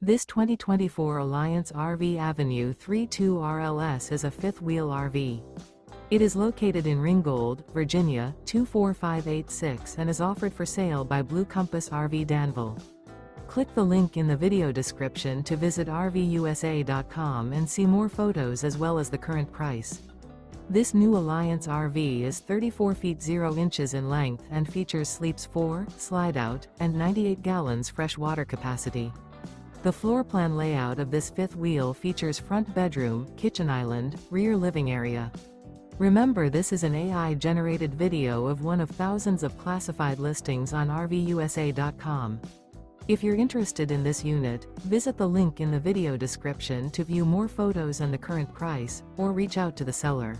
This 2024 Alliance RV Avenue 32 RLS is a fifth-wheel RV. It is located in Ringgold, Virginia, 24586 and is offered for sale by Blue Compass RV Danville. Click the link in the video description to visit RVUSA.com and see more photos as well as the current price. This new Alliance RV is 34 feet 0 inches in length and features sleeps 4, slide-out, and 98 gallons fresh water capacity. The floor plan layout of this fifth wheel features front bedroom, kitchen island, rear living area. Remember, this is an AI-generated video of one of thousands of classified listings on RVUSA.com. If you're interested in this unit, visit the link in the video description to view more photos and the current price, or reach out to the seller.